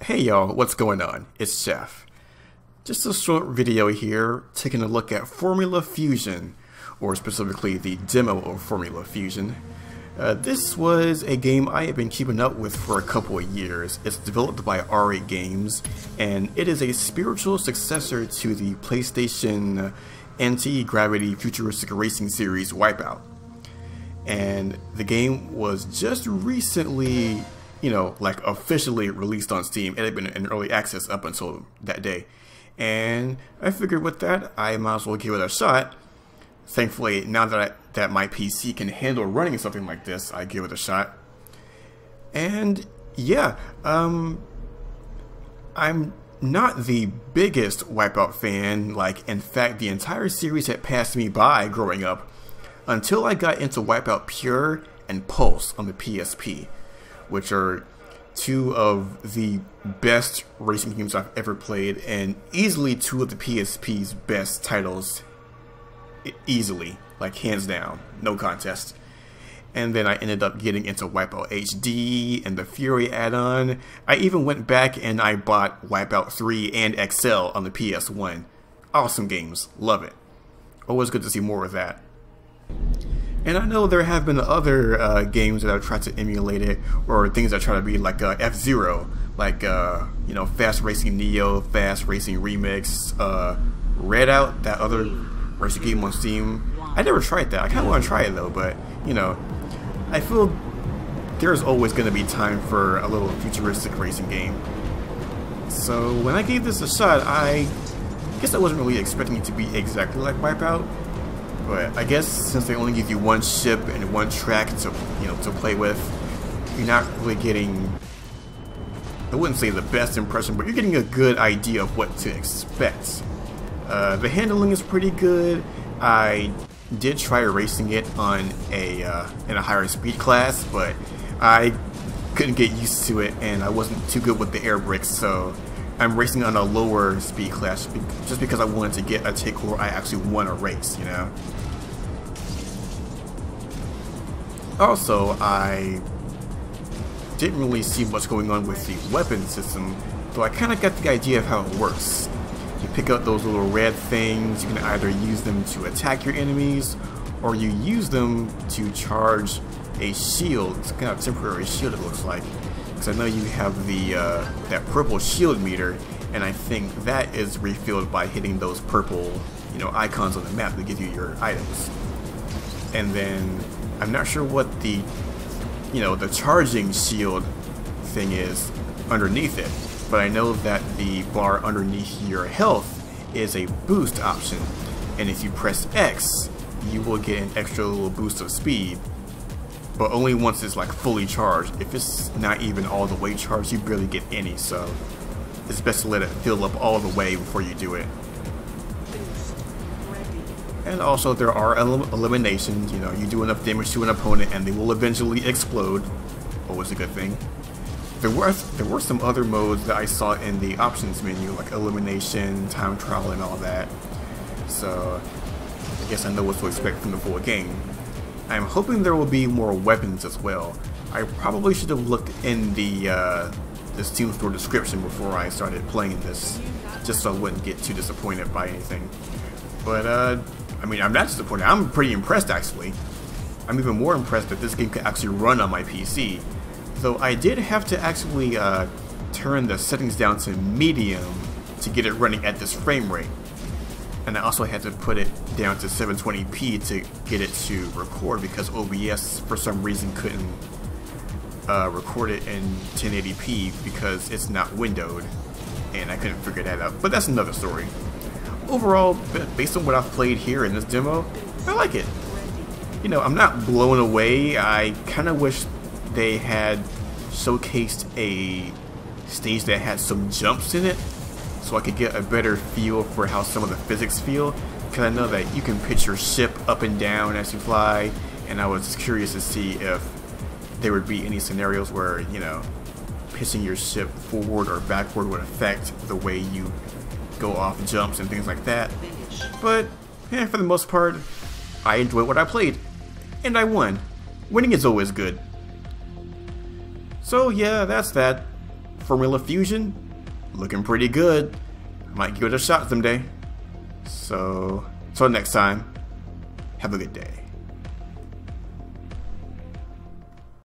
Hey y'all, what's going on? It's Chef. Just a short video here taking a look at Formula Fusion, or specifically the demo of Formula Fusion. This was a game I have been keeping up with for a couple of years. It's developed by R8 Games, and it is a spiritual successor to the PlayStation anti-gravity futuristic racing series Wipeout. And the game was just recently, like officially released on Steam. It had been in early access up until that day. And I figured with that, I might as well give it a shot. Thankfully, now that my PC can handle running something like this, I give it a shot. And yeah, I'm not the biggest Wipeout fan. Like, in fact, the entire series had passed me by growing up until I got into Wipeout Pure and Pulse on the PSP, which are two of the best racing games I've ever played, and easily two of the PSP's best titles. Easily, like hands down, no contest. And then I ended up getting into Wipeout HD and the Fury add-on. I even went back and I bought Wipeout 3 and XL on the PS1. Awesome games, love it. Always good to see more of that. And I know there have been other games that I've tried to emulate it, or things that try to be like F-Zero, like Fast Racing Neo, Fast Racing Remix, Redout, that other racing game on Steam. I never tried that. I kind of want to try it though, but I feel there's always going to be time for a little futuristic racing game. So when I gave this a shot, I guess I wasn't really expecting it to be exactly like Wipeout. But I guess since they only give you one ship and one track to to play with, you're not really getting, I wouldn't say the best impression, but you're getting a good idea of what to expect. The handling is pretty good. I did try racing it on in a higher speed class, but I couldn't get used to it, and I wasn't too good with the air brakes, so I'm racing on a lower speed class just because I wanted to get a take where I actually won a race, Also, I didn't really see much going on with the weapon system, though I kind of got the idea of how it works. You pick up those little red things, you can either use them to attack your enemies, or you use them to charge a shield. It's kind of a temporary shield, it looks like. Because I know you have the that purple shield meter, and I think that is refilled by hitting those purple icons on the map that give you your items. And then I'm not sure what the the charging shield thing is underneath it, but I know that the bar underneath your health is a boost option, and if you press X, you will get an extra little boost of speed, but only once it's like fully charged. If it's not even all the way charged, you barely get any, so it's best to let it fill up all the way before you do it. And also there are eliminations. You do enough damage to an opponent and they will eventually explode. Always a good thing. There were some other modes that I saw in the options menu, like elimination, time trial, and all that. So I guess I know what to expect from the full game. I'm hoping there will be more weapons as well. I probably should have looked in the Steam store description before I started playing this, just so I wouldn't get too disappointed by anything. But I mean, I'm not disappointed. I'm pretty impressed, actually. I'm even more impressed that this game could actually run on my PC. Though I did have to actually turn the settings down to medium to get it running at this frame rate. And I also had to put it down to 720p to get it to record, because OBS for some reason couldn't record it in 1080p because it's not windowed, and I couldn't figure that out. But that's another story. Overall, based on what I've played here in this demo, I like it. I'm not blown away. I kind of wish they had showcased a stage that had some jumps in it, so I could get a better feel for how some of the physics feel, because I know that you can pitch your ship up and down as you fly, and I was curious to see if there would be any scenarios where pitching your ship forward or backward would affect the way you go off jumps and things like that. But yeah, for the most part, I enjoyed what I played, and I won. Winning is always good. So yeah, that's that. Formula Fusion, looking pretty good. Might give it a shot someday. So, until next time, have a good day.